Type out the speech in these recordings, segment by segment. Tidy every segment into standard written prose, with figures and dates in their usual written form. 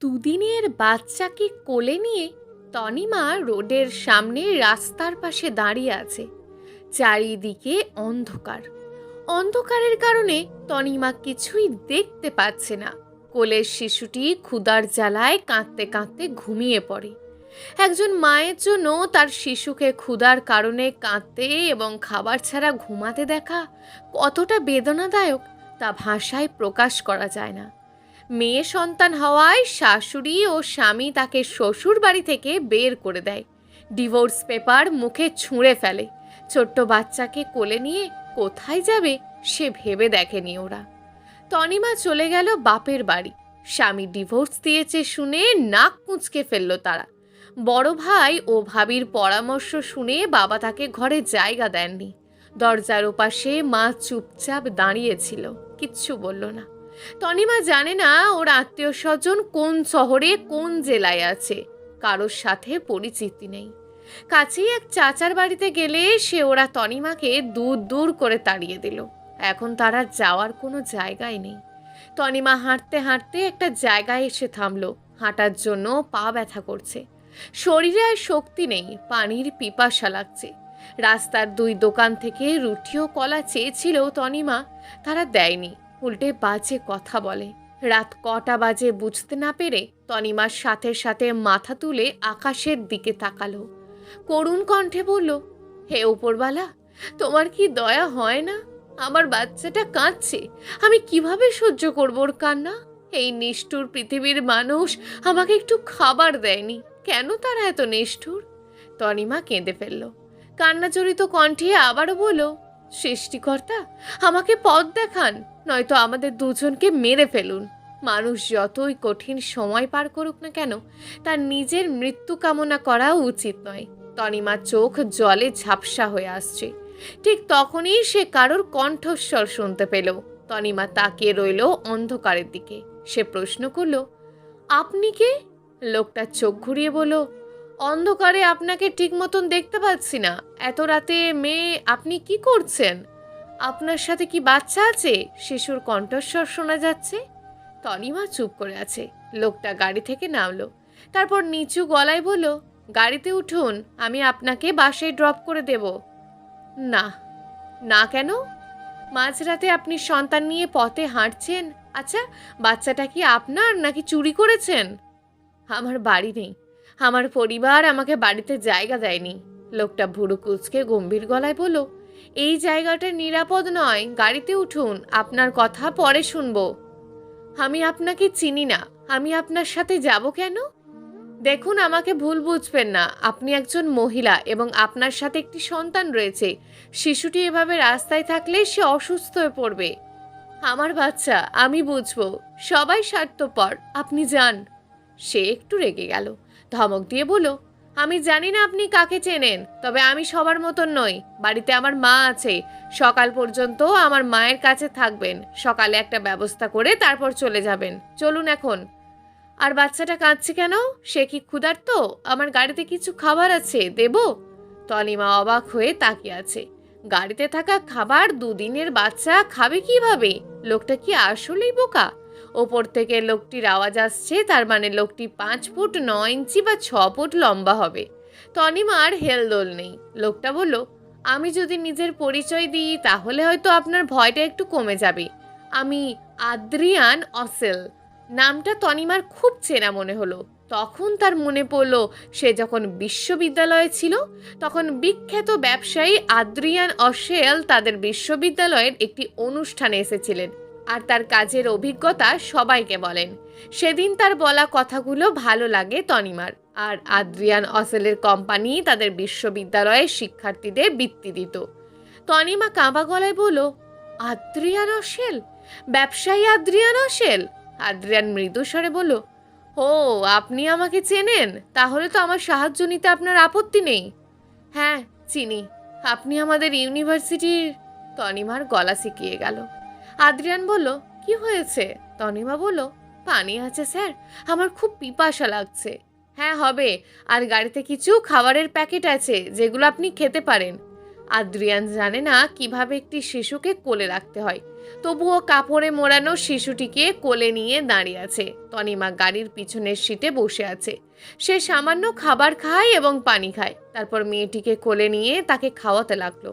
দুদিনের বাচ্চাকে কোলে নিয়ে তনিমা রোডের সামনে রাস্তার পাশে দাঁড়িয়ে আছে। চারিদিকে অন্ধকার। অন্ধকারের কারণে তনিমা কিছুই দেখতে পাচ্ছে না। কোলের শিশুটি ক্ষুধার জ্বালায় কাঁদতে কাঁদতে ঘুমিয়ে পড়ে। একজন মায়ের জন্য তার শিশুকে ক্ষুধার কারণে কাঁদতে এবং খাবার ছাড়া ঘুমাতে দেখা কতটা বেদনাদায়ক তা ভাষায় প্রকাশ করা যায় না। মেয়ে সন্তান হওয়ায় শাশুড়ি ও স্বামী তাকে শ্বশুর বাড়ি থেকে বের করে দেয়। ডিভোর্স পেপার মুখে ছুঁড়ে ফেলে। ছোট্ট বাচ্চাকে কোলে নিয়ে কোথায় যাবে সে ভেবে দেখেনি ওরা। তনিমা চলে গেল বাপের বাড়ি। স্বামী ডিভোর্স দিয়েছে শুনে নাক কুঁচকে ফেলল তারা। বড় ভাই ও ভাবির পরামর্শ শুনে বাবা তাকে ঘরে জায়গা দেননি। দরজার ওপাশে মা চুপচাপ দাঁড়িয়েছিল, কিচ্ছু বলল না। তনিমা জানে না ওর আত্মীয় স্বজন কোন শহরে কোন জেলায় আছে, কারোর সাথে পরিচিতি নেই। কাছেই এক চাচার বাড়িতে গেলে সে ওরা তনিমাকে দূর দূর করে তাড়িয়ে দিল। এখন তারা যাওয়ার কোনো জায়গায় নেই। তনিমা হাঁটতে হাঁটতে একটা জায়গায় এসে থামলো। হাঁটার জন্য পা ব্যথা করছে, শরীরে আর শক্তি নেই, পানির পিপাসা লাগছে। রাস্তার দুই দোকান থেকে রুটি ও কলা চেয়েছিল তনিমা, তারা দেয়নি, উল্টে বাজে কথা বলে। রাত কটা বাজে বুঝতে না পেরে তনিমার সাথে সাথে মাথা তুলে আকাশের দিকে তাকালো। করুণ কণ্ঠে বলল, হে উপরওয়ালা, তোমার কি দয়া হয় না? আমার বাচ্চাটা কাঁদছে, আমি কিভাবে সহ্য করব ওর কান্না? এই নিষ্ঠুর পৃথিবীর মানুষ আমাকে একটু খাবার দেয়নি, কেন তারা এত নিষ্ঠুর? তনিমা কেঁদে ফেলল। কান্নাজড়িত কণ্ঠে আবারও বলল, সৃষ্টিকর্তা, আমাকে পথ দেখান, নয়তো আমাদের দুজনকে মেরে ফেলুন। মানুষ যতই কঠিন সময় পার করুক না কেন, তার নিজের মৃত্যু কামনা করা উচিত নয়। তনিমার চোখ জলে ঝাপসা হয়ে আসছে। ঠিক তখনই সে কারোর কণ্ঠস্বর শুনতে পেল। তনিমা তাকিয়ে রইল অন্ধকারের দিকে। সে প্রশ্ন করল, আপনি কে? লোকটা চোখ ঘুরিয়ে বলল, অন্ধকারে আপনাকে ঠিক মতন দেখতে পাচ্ছি না। এত রাতে মেয়ে, আপনি কি করছেন? আপনার সাথে কি বাচ্চা আছে? শিশুর কণ্ঠস্বর শোনা যাচ্ছে। তনিমা চুপ করে আছে। লোকটা গাড়ি থেকে নামলো, তারপর নিচু গলায় বলল, গাড়িতে উঠুন, আমি আপনাকে বাসায় ড্রপ করে দেব। না। না কেন? মাঝরাতে আপনি সন্তান নিয়ে পথে হাঁটছেন। আচ্ছা, বাচ্চাটা কি আপনার নাকি চুরি করেছেন? আমার বাড়ি নেই, আমার পরিবার আমাকে বাড়িতে জায়গা দেয়নি। লোকটা ভুরু কুঁচকে গম্ভীর গলায় বলল, এই জায়গাটা নিরাপদ নয়, গাড়িতে উঠুন, আপনার কথা পরে শুনবো। আমি আপনাকে চিনি না, আমি আপনার সাথে যাব কেন? দেখুন, আমাকে ভুল বুঝবেন না, আপনি একজন মহিলা এবং আপনার সাথে একটি সন্তান রয়েছে। শিশুটি এভাবে রাস্তায় থাকলে সে অসুস্থ হয়ে পড়বে। আমার বাচ্চা, আমি বুঝবো, সবাই স্বার্থপর, আপনি যান। সে একটু রেগে গেল, ধমক দিয়ে বলল, আমি জানি না আপনি কাকে চেনেন, তবে আমি সবার মতন নই। বাড়িতে আমার মা আছে, সকাল পর্যন্ত আমার মায়ের কাছে থাকবেন। সকালে একটা ব্যবস্থা করে তারপর চলে যাবেন। চলুন এখন। আর বাচ্চাটা কাঁদছে কেন? সে কি ক্ষুধার্ত? আমার গাড়িতে কিছু খাবার আছে, দেব? তনিমা অবাক হয়ে তাকিয়ে আছে। গাড়িতে থাকা খাবার দুদিনের বাচ্চা খাবে কিভাবে? লোকটা কি আসলেই বোকা? ওপর থেকে লোকটির আওয়াজ আসছে, তার মানে লোকটি 5 ফুট 9 ইঞ্চি বা 6 ফুট লম্বা হবে। তনিমার হেলদোল নেই। লোকটা বলল, আমি যদি নিজের পরিচয় দিই তাহলে হয়তো আপনার ভয়টা একটু কমে যাবে। আমি আদ্রিয়ান অসেল। নামটা তনিমার খুব চেনা মনে হলো। তখন তার মনে পড়ল, সে যখন বিশ্ববিদ্যালয়ে ছিল তখন বিখ্যাত ব্যবসায়ী আদ্রিয়ান অসেল তাদের বিশ্ববিদ্যালয়ের একটি অনুষ্ঠানে এসেছিলেন আর তার কাজের অভিজ্ঞতা সবাইকে বলেন। সেদিন তার বলা কথাগুলো ভালো লাগে তনিমার। আর আদ্রিয়ান অসেলের কোম্পানি তাদের বিশ্ববিদ্যালয়ের শিক্ষার্থীদের বৃত্তি দিত। তনিমা কাঁপা গলায় বলল, আদ্রিয়ান অসেল? ব্যবসায়ী আদ্রিয়ান অসেল? আদ্রিয়ান মৃদু স্বরে বলল, ও, আপনি আমাকে চেনেন? তাহলে তো আমার সাহায্য নিতে আপনার আপত্তি নেই। হ্যাঁ, চিনি। আপনি আমাদের ইউনিভার্সিটির। তনিমার গলা শুকিয়ে গেল। আদ্রিয়ান বলল, কি হয়েছে? তনিমা বলল, পানি আছে স্যার, আমার খুব পিপাসা লাগছে। হ্যাঁ, হবে। আর গাড়িতে কিছু খাবারের প্যাকেট আছে যেগুলো আপনি খেতে পারেন। আদ্রিয়ান জানে না কিভাবে একটি শিশুকে কোলে রাখতে হয়। তবুও কাপড়ে মোড়ানো শিশুটিকে কোলে নিয়ে দাঁড়িয়ে আছে। তনিমা গাড়ির পিছনের সিটে বসে আছে। সে সামান্য খাবার খায় এবং পানি খায়। তারপর মেয়েটিকে কোলে নিয়ে তাকে খাওয়াতে লাগলো।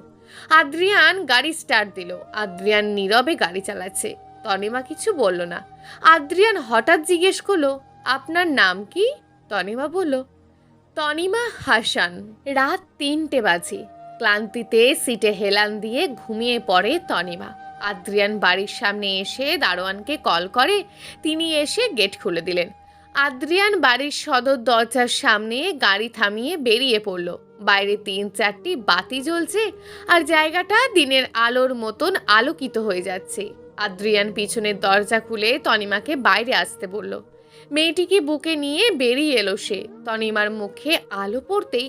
আদ্রিয়ান গাড়ি স্টার্ট দিল। আদ্রিয়ান নীরবে গাড়ি চালাচ্ছে। তনিমা কিছু বলল না। আদ্রিয়ান হঠাৎ জিজ্ঞেস করলো, আপনার নাম কি? তনিমা বলল, তনিমা হাসান। রাত 3টে বাজে। ক্লান্তিতে সিটে হেলান দিয়ে ঘুমিয়ে পড়ে তনিমা। আদ্রিয়ান বাড়ির সামনে এসে দারোয়ানকে কল করে। তিনি এসে গেট খুলে দিলেন। আদ্রিয়ান বাড়ির সদর দরজার সামনে গাড়ি থামিয়ে বেরিয়ে পড়ল। বাইরে 3-4টি বাতি জ্বলছে আর জায়গাটা দিনের আলোর মতন আলোকিত হয়ে যাচ্ছে। আদ্রিয়ান পিছনের দরজা খুলে তনিমাকে বাইরে আসতে বলল। মেয়েটিকে বুকে নিয়ে বেরিয়ে এলো সে। তনিমার মুখে আলো পড়তেই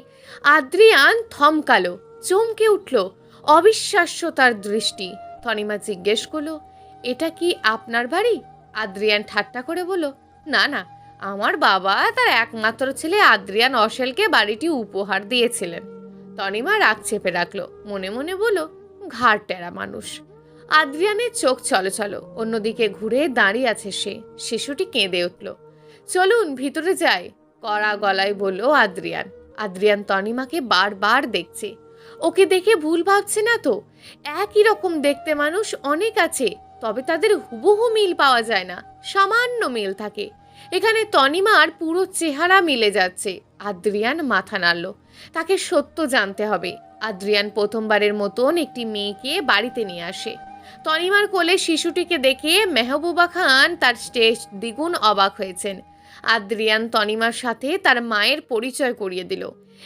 আদ্রিয়ান থমকালো, চমকে উঠল। অবিশ্বাস্য তার দৃষ্টি। তনিমা জিজ্ঞেস করলো, এটা কি আপনার বাড়ি? আদ্রিয়ান ঠাট্টা করে বলল, না না, আমার বাবা তার একমাত্র ছেলে আদ্রিয়ান অশেলকে বাড়িটি উপহার দিয়েছিলেন। তনিমা রাগ চেপে রাখলো। মনে মনে বলল, ঘাড় টেরা মানুষ। আদ্রিয়ানের চোখ ছলছল। অন্যদিকে ঘুরে দাঁড়িয়ে আছে সে। শিশুটি কেঁদে উঠল। চলুন ভিতরে যাই, কড়া গলায় বলল আদ্রিয়ান। আদ্রিয়ান তনিমাকে বারবার দেখছে। ওকে দেখে ভুল ভাবছে না তো? একই রকম দেখতে মানুষ অনেক আছে, তবে তাদের হুবহু মিল পাওয়া যায় না, সামান্য মিল থাকে। এখানে তনিমার পুরো চেহারা মিলে যাচ্ছে। আদ্রিয়ান মাথা নাড়ল। তাকে সত্য জানতে হবে। আদ্রিয়ান প্রথমবারের মতন একটি মেয়েকে বাড়িতে নিয়ে আসে। তনিমার কোলে শিশুটিকে দেখে মেহবুবা খান তার স্টেজ দ্বিগুণ অবাক হয়েছেন। আদ্রিয়ান তনিমার সাথে তার মায়ের পরিচয় করিয়ে দিল।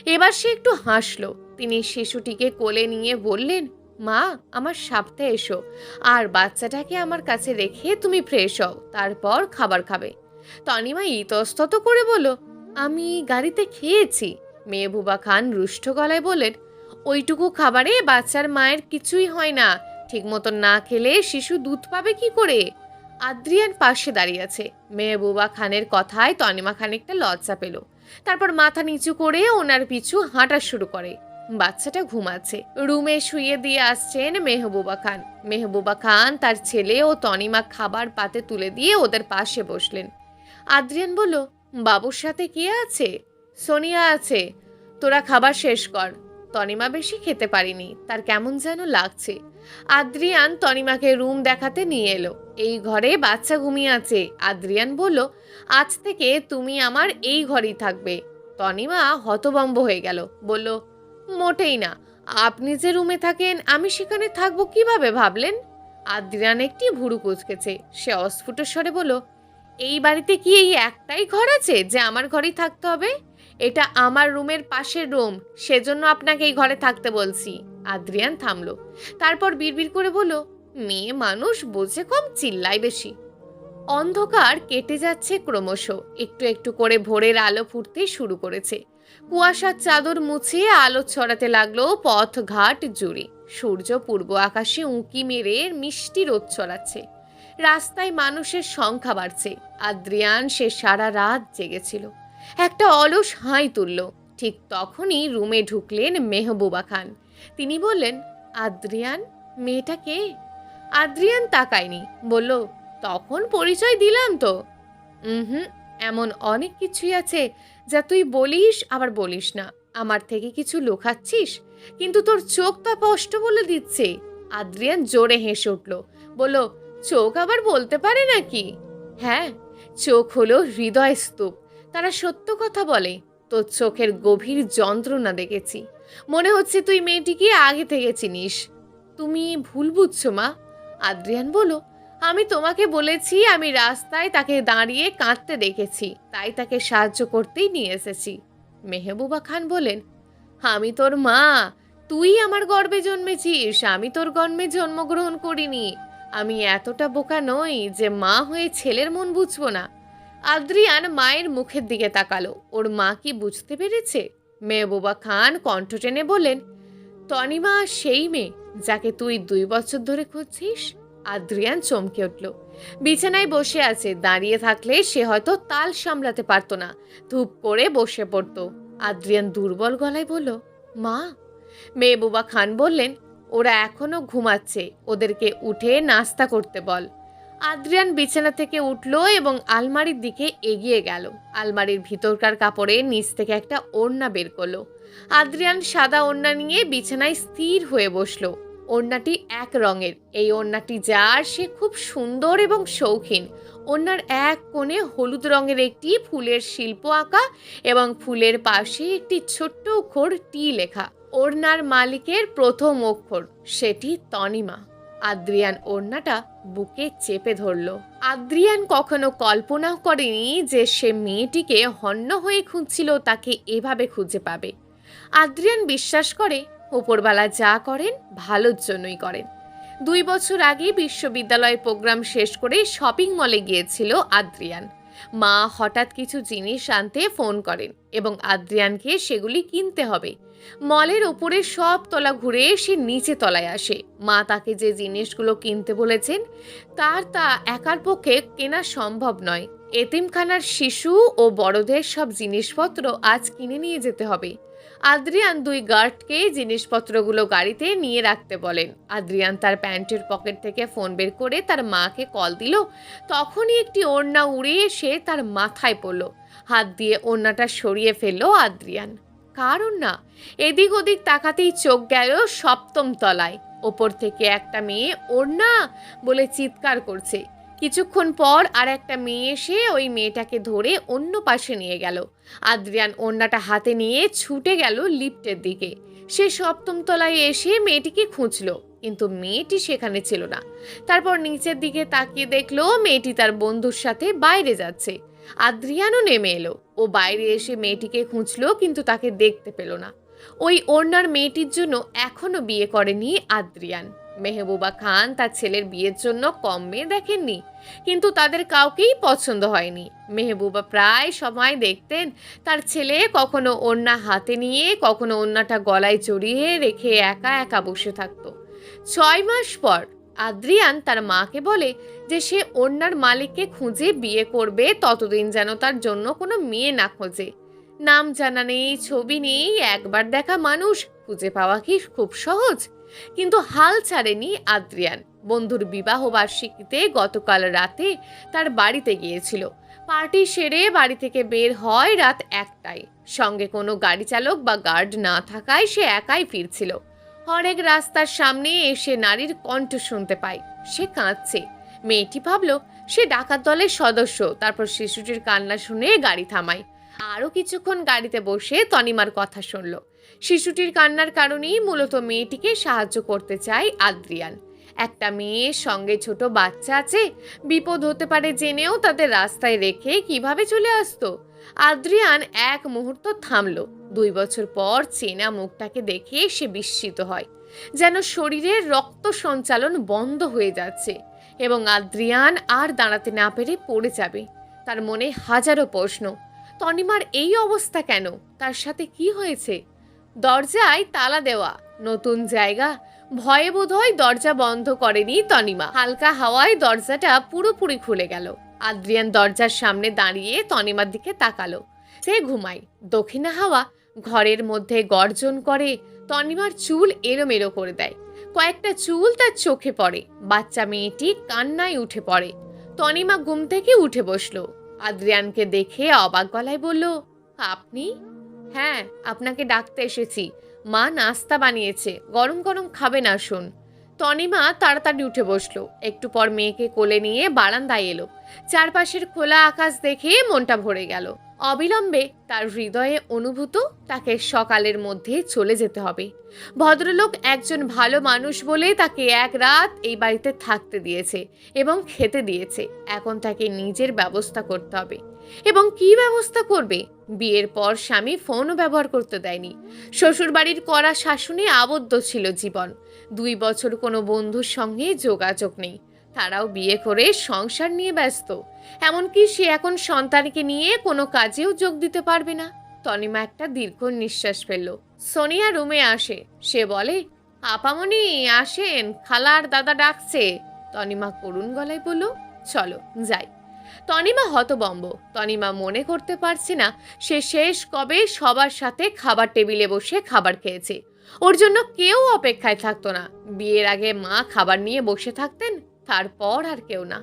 এবার সে একটু হাসল। তিনি শিশুটিকে কোলে নিয়ে বললেন, মা, আমার সাথে এসো, আর বাচ্চাটাকে আমার কাছে রেখে তুমি ফ্রেশ হও, তারপর খাবার খাবে। তনিমা ইতস্তত করে বলল, আমি গাড়িতে খেয়েছি। মেহবুবা খান রুষ্ট গলায় বললেন, ওইটুকু খাবারে বাচ্চার মায়ের কিছুই হয় না। ঠিক মতন না খেলে শিশু দুধ পাবে কি করে? আদ্রিয়ান পাশে দাঁড়িয়ে আছে। মেহবুবা খানের কথায় তনিমা খানিকটা লজ্জা পেল। তারপর মাথা নিচু করে ওনার পিছু হাঁটা শুরু করে। বাচ্চাটা ঘুমাচ্ছে। রুমে শুয়ে দিয়ে আসছেন মেহবুবা খান। মেহবুবা খান তার ছেলে ও তনিমা খাবার পাতে তুলে দিয়ে ওদের পাশে বসলেন। আদ্রিয়ান বলল, বাবুর সাথে কে আছে? সোনিয়া আছে। তোরা খাবার শেষ কর। তনিমা বেশি খেতে পারিনি, তার কেমন যেন লাগছে। আদ্রিয়ান তনিমাকে রুম দেখাতে নিয়ে এলো। এই ঘরে বাচ্চা ঘুমিয়ে আছে। আদ্রিয়ান বলল, আজ থেকে তুমি আমার এই ঘরেই থাকবে। তনিমা হতভম্ব হয়ে গেল। বলল, মোটেই না। আপনি যে রুমে থাকেন আমি সেখানে থাকবো কিভাবে ভাবলেন? আদ্রিয়ান একটি ভুরু কুঁচকেছে। সে অস্ফুট স্বরে বলল, এই বাড়িতে কি এই একটাই ঘর আছে যে আমার ঘরেই থাকতে হবে? এটা আমার রুমের পাশের রুম, সেজন্য আপনাকে এই ঘরে থাকতে বলছি। আদ্রিয়ান থামলো। তারপর বিড়বিড় করে বলল, মেয়ে মানুষ বোঝে কম, চিল্লায় বেশি। অন্ধকার কেটে যাচ্ছে ক্রমশ। একটু একটু করে ভোরের আলো ফুটতে শুরু করেছে। কুয়াশার চাদর মুছে আলো ছড়াতে লাগলো পথ ঘাট জুড়ে। সূর্য পূর্ব আকাশে উঁকি মেরে মিষ্টি রোদ ছড়াচ্ছে। রাস্তায় মানুষের সংখ্যা বাড়ছে। আদ্রিয়ান সে সারা রাত জেগেছিল। একটা অলস হাই তুলল। ঠিক তখনই রুমে ঢুকলেন মেহবুবা খান। তিনি বললেন, আদ্রিয়ান, মেয়েটা কে? আদ্রিয়ান তাকায়নি। বলল, তখন পরিচয় দিলাম তো। হুম, এমন অনেক কিছুই আছে যা তুই বলিস আবার বলিস না। আমার থেকে কিছু লুকাচ্ছিস, কিন্তু তোর চোখ তা স্পষ্ট বলে দিচ্ছে। আদ্রিয়ান জোরে হেসে উঠল। বলল, চোখ আবার বলতে পারে নাকি? হ্যাঁ, চোখ হলো হৃদয় স্তূপ, তারা সত্য কথা বলে। তোর চোখের গভীর যন্ত্রণা দেখেছি। মনে হচ্ছে তুই মেয়েটিকে আগে থেকে চিনিস। তুমি ভুল বুঝছো মা। আদ্রিয়ান বলল, আমি তোমাকে বলেছি আমি রাস্তায় তাকে দাঁড়িয়ে কাঁদতে দেখেছি, তাই তাকে সাহায্য করতেই নিয়ে এসেছি। মেহবুবা খান বলেন, আমি তোর মা, তুই আমার গর্ভে জন্মেছিস, আমি তোর গর্ভে জন্মগ্রহণ করিনি। আমি এতটা বোকা নই যে মা হয়ে ছেলের মন বুঝবো না। আদ্রিয়ান মায়ের মুখের দিকে তাকালো। ওর মা কি বুঝতে পেরেছে? মেহবুবা খান কণ্ঠ টেনে বললেন, তনিমা সেই মেয়ে যাকে তুই 2 বছর ধরে খুঁজছিস? আদ্রিয়ান চমকে উঠল। বিছানায় বসে আছে। দাঁড়িয়ে থাকলে সে হয়তো তাল সামলাতে পারতো না, ধূপ করে বসে পড়তো। আদ্রিয়ান দুর্বল গলায় বলল, মা। মেহবুবা খান বললেন, ওরা এখনো ঘুমাচ্ছে, ওদেরকে উঠে নাস্তা করতে বল। আদ্রিয়ান বিছানা থেকে উঠল এবং আলমারির দিকে এগিয়ে গেল। আলমারির ভিতরকার কাপড়ে নিচ থেকে একটা ওড়না বের করলো। আদ্রিয়ান সাদা ওড়না নিয়ে বিছানায় স্থির হয়ে বসলো। ওড়নাটি এক রঙের। এই ওড়নাটি যার, সে খুব সুন্দর এবং শৌখিন। ওড়নার এক কোণে হলুদ রঙের একটি ফুলের শিল্প আঁকা এবং ফুলের পাশে একটি ছোট্ট অক্ষর টি লেখা। ওড়নার মালিকের প্রথম অক্ষর, সেটি তনিমা। আদ্রিয়ান ওড়নাটা বুকে চেপে ধরল। আদ্রিয়ান কখনো কল্পনাও করেনি যে সে মেয়েটিকে হন্য হয়ে খুঁজছিল তাকে এভাবে খুঁজে পাবে। আদ্রিয়ান বিশ্বাস করে উপরওয়ালা যা করেন ভালোর জন্যই করেন। 2 বছর আগে বিশ্ববিদ্যালয়ের প্রোগ্রাম শেষ করে শপিং মলে গিয়েছিল আদ্রিয়ান। মা হঠাৎ কিছু জিনিস আনতে ফোন করেন এবং আদ্রিয়ানকে সেগুলি কিনতে হবে। মলের ওপরে সব তলা ঘুরে সে নিচে তলায় আসে। মা তাকে যে জিনিসগুলো কিনতে বলেছেন তা একার পক্ষে কেনা সম্ভব নয়। এতিমখানার শিশু ও বড়দের সব জিনিসপত্র আজ কিনে নিয়ে যেতে হবে। আদ্রিয়ান 2 গার্ডকে জিনিসপত্রগুলো গাড়িতে নিয়ে রাখতে বলেন। আদ্রিয়ান তার প্যান্টের পকেট থেকে ফোন বের করে তার মাকে কল দিল। তখনই একটি ওড়না উড়ে এসে তার মাথায় পড়ল। হাত দিয়ে ওড়নাটা সরিয়ে ফেলল আদ্রিয়ান। কার ওড়না? এদিক ওদিক তাকাতেই চোখ গেল 7ম তলায়। ওপর থেকে একটা মেয়ে ওড়না বলে চিৎকার করছে। কিছুক্ষণ পর আর একটা মেয়ে এসে ওই মেয়েটাকে ধরে অন্য পাশে নিয়ে গেল। আদ্রিয়ান ওড়নাটা হাতে নিয়ে ছুটে গেল লিফটের দিকে। সে 7ম তলায় এসে মেয়েটিকে খুঁজলো, কিন্তু মেয়েটি সেখানে ছিল না। তারপর নিচের দিকে তাকিয়ে দেখলো মেয়েটি তার বন্ধুর সাথে বাইরে যাচ্ছে। আদ্রিয়ানও নেমে এলো। ও বাইরে এসে মেয়েটিকে খুঁজলো, কিন্তু তাকে দেখতে পেল না। ওই ওড়নার মেয়েটির জন্য এখনো বিয়ে করেনি আদ্রিয়ান। মেহবুবা খান তার ছেলের বিয়ের জন্য কম মেয়ে দেখেননি, কিন্তু তাদের কাউকেই পছন্দ হয়নি। মেহবুবা প্রায় সময় দেখতেন তার ছেলে কখনো ওড়না হাতে নিয়ে, কখনো ওড়নাটা গলায় জড়িয়ে রেখে একা একা বসে থাকতো। 6 মাস পর আদ্রিয়ান তার মাকে বলে যে সে ওড়নার মালিককে খুঁজে বিয়ে করবে, ততদিন যেন তার জন্য কোনো মেয়ে না খোঁজে। নাম জানা নেই, ছবি নেই, একবার দেখা মানুষ খুঁজে পাওয়া কি খুব সহজ? কিন্তু হাল ছাড়েনি আদ্রিয়ান। বন্ধুর বিবাহ বার্ষিকীতে গতকাল রাতে তার বাড়িতে গিয়েছিল। পার্টি সেরে বাড়ি থেকে বের হয় রাত 1টায়। সঙ্গে কোনো গাড়ি চালক বা গার্ড না থাকায় সে একাই ফিরছিল। হরেক রাস্তার সামনে এসে নারীর কণ্ঠ শুনতে পায়। সে কাঁদছে। মেয়েটি ভাবল সে ডাকাত দলের সদস্য। তারপর শিশুটির কান্না শুনে গাড়ি থামায়। আরও কিছুক্ষণ গাড়িতে বসে তনিমার কথা শুনল। শিশুটির কান্নার কারণেই মূলত মেয়েটিকে সাহায্য করতে চায় আদ্রিয়ান। একটা মেয়ের সঙ্গে ছোট বাচ্চা আছে, বিপদ হতে পারে জেনেও তাদের রাস্তায় রেখে কিভাবে চলে আসতো। আদ্রিয়ান এক মুহূর্ত থামল। 2 বছর পর চেনা মুখটাকে দেখে সে বিস্মিত হয়, যেন শরীরের রক্ত সঞ্চালন বন্ধ হয়ে যাচ্ছে এবং আদ্রিয়ান আর দাঁড়াতে না পেরে পড়ে যাবে। তার মনে হাজারো প্রশ্ন। তনিমার এই অবস্থা কেন? তার সাথে কি হয়েছে? দরজায় তালা দেওয়া, নতুন জায়গা। ভয়ে বোধহয় দরজা বন্ধ করেনি তনিমা। হালকা হাওয়ায় দরজাটা পুরোপুরি খুলে গেল। আদ্রিয়ান দরজার সামনে দাঁড়িয়ে তনিমার দিকে তাকালো। সে ঘুমায়। দক্ষিণা হাওয়া ঘরের মধ্যে গর্জন করে, তনিমার চুল এলোমেলো করে দেয়। কয়েকটা চুল তার চোখে পড়ে। বাচ্চা মেয়েটি কান্নায় উঠে পড়ে। তনিমা ঘুম থেকে উঠে বসলো। আদ্রিয়ানকে দেখে অবাক গলায় বলল, আপনি? হ্যাঁ, আপনাকে ডাকতে এসেছি। মা নাস্তা বানিয়েছে, গরম গরম খাবেন, আসুন। তনিমা তাড়াতাড়ি উঠে বসলো। একটু পর মেয়েকে কোলে নিয়ে বারান্দায় এলো। চারপাশের খোলা আকাশ দেখে মনটা ভরে গেল। অবিলম্বে তার হৃদয়ে অনুভূত তাকে সকালের মধ্যে চলে যেতে হবে। ভদ্রলোক একজন ভালো মানুষ বলে তাকে 1 রাত এই বাড়িতে থাকতে দিয়েছে এবং খেতে দিয়েছে। এখন তাকে নিজের ব্যবস্থা করতে হবে। এবং কি ব্যবস্থা করবে? বিয়ের পর স্বামী ফোনও ব্যবহার করতে দেয়নি। শ্বশুরবাড়ির কড়া শাসনে আবদ্ধ ছিল জীবন। 2 বছর কোনো বন্ধুর সঙ্গে যোগাযোগ নেই। তারাও বিয়ে করে সংসার নিয়ে ব্যস্ত। এমনকি সে এখন সন্তানকে নিয়ে কোনো কাজেও যোগ দিতে পারবে না। তনিমা একটা দীর্ঘ নিঃশ্বাস ফেলল। সোনিয়া রুমে আসে। সে বলে, আপামনি আসেন, খালার দাদা ডাকছে। তনিমা করুণ গলায় বলল, চলো যাই। তনিমা হতবম্ব। তনিমা মনে করতে পারছে না সে শেষ কবে সবার সাথে খাবার টেবিলে বসে খাবার খেয়েছে। ওর জন্য কেউ অপেক্ষায় থাকতো না। বিয়ের আগে মা খাবার নিয়ে বসে থাকতেন, তারপর আর কেউ না।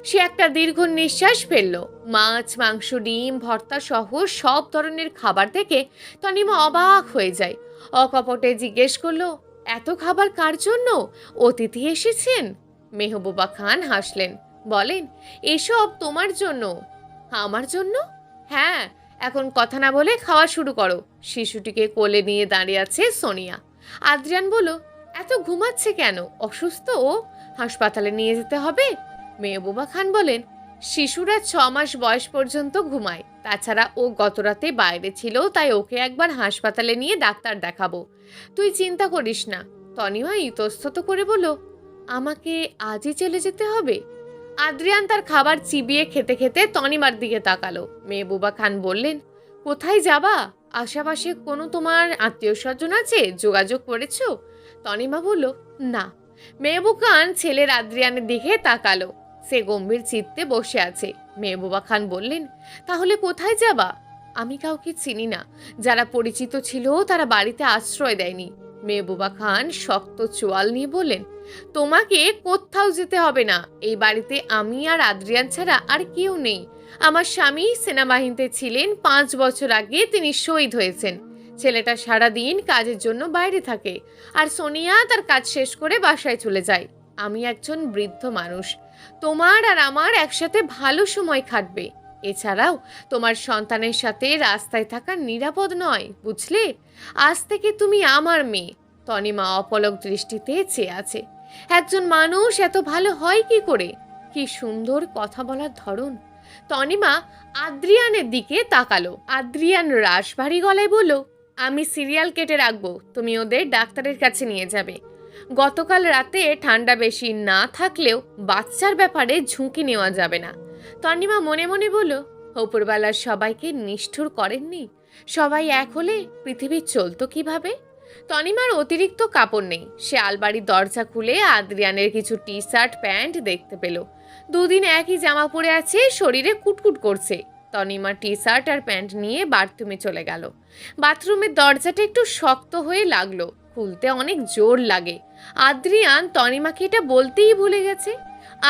সে একটা দীর্ঘ নিঃশ্বাস ফেলল। মাছ, মাংস, ডিম, ভর্তা সহ সব ধরনের খাবার থেকে তনিমা অবাক হয়ে যায়। অকপটে জিজ্ঞেস করলো, এত খাবার কার জন্য? অতিথি এসেছেন? মেহবুবা খান হাসলেন, বলেন, এসব তোমার জন্য। আমার জন্য? হ্যাঁ, এখন কথা না বলে খাওয়া শুরু করো। শিশুটিকে কোলে নিয়ে দাঁড়িয়ে আছে সোনিয়া। আদ্রিয়ান বলল, এত ঘুমাচ্ছে কেন? অসুস্থ ও? হাসপাতালে নিয়ে যেতে হবে? মেহবুবা খান বলেন, শিশুরা 6 মাস বয়স পর্যন্ত ঘুমায়। তাছাড়া ও গতরাতে বাইরে ছিল, তাই ওকে একবার হাসপাতালে নিয়ে ডাক্তার দেখাবো। তুই চিন্তা করিস না। তনিমা ইতস্তত করে বলল, আমাকে আজই চলে যেতে হবে? আদ্রিয়ান তার খাবার চিবিয়ে খেতে খেতে তনিমার দিকে তাকালো। মেহবুবা খান বললেন, কোথায় যাবা? আশেপাশে কোনো তোমার আত্মীয় স্বজন আছে? যোগাযোগ করেছো? তনিমা বলল, না। মেহবুবা খান ছেলের আদ্রিয়ানের দিকে তাকালো। সে গম্ভীর চিত্তে বসে আছে। মেহবুবা খান বললেন, তাহলে কোথায় যাবা? আমি কাউকে চিনি না। যারা পরিচিত ছিল তারা বাড়িতে আশ্রয় দেয়নি। মেহবুবা খান শক্ত চোয়াল নিয়ে বললেন, তোমাকে কোথাও যেতে হবে না। এই বাড়িতে আমি আর আদ্রিয়ান ছাড়া আর কেউ নেই। আমার স্বামী সেনাবাহিনীতে ছিলেন, 5 বছর আগে তিনি শহীদ হয়েছেন। ছেলেটা সারাদিন কাজের জন্য বাইরে থাকে, আর সোনিয়া তার কাজ শেষ করে বাসায় চলে যায়। আমি একজন বৃদ্ধ মানুষ। তোমার আর আমার একসাথে ভালো সময় কাটবে। এছাড়াও তোমার সন্তানের সাথে রাস্তায় থাকা নিরাপদ নয়, বুঝলে? আজ থেকে তুমি আমার মেয়ে। তনিমা অপলক দৃষ্টিতে চেয়ে আছে। একজন মানুষ এত ভালো হয় কি করে? কি সুন্দর কথা বলার ধরন! তনিমা আদ্রিয়ানের দিকে তাকালো। আদ্রিয়ান রাশভারী গলায় বলল, আমি সিরিয়াল কেটে রাখবো, তুমি ওদের ডাক্তারের কাছে নিয়ে যাবে। গতকাল রাতে ঠান্ডা বেশি না থাকলেও বাচ্চার ব্যাপারে ঝুঁকি নেওয়া যাবে না। তনিমা মনে মনে বলল, উপরবেলার সবাইকে নিষ্ঠুর করেননি? সবাই এক হলে পৃথিবী চলতো কিভাবে? তনিমার অতিরিক্ত কাপড় নেই। সে আলমারির দরজা খুলে আদ্রিয়ানের কিছু টি শার্ট প্যান্ট দেখতে পেল। দুদিন একই জামা পরে আছে, শরীরে কুটকুট করছে। তনিমা টি শার্ট আর প্যান্ট নিয়ে বাথরুমে চলে গেল। বাথরুমের দরজাটা একটু শক্ত হয়ে লাগলো, খুলতে অনেক জোর লাগে। আদ্রিয়ান তনিমাকে এটা বলতেই ভুলে গেছে।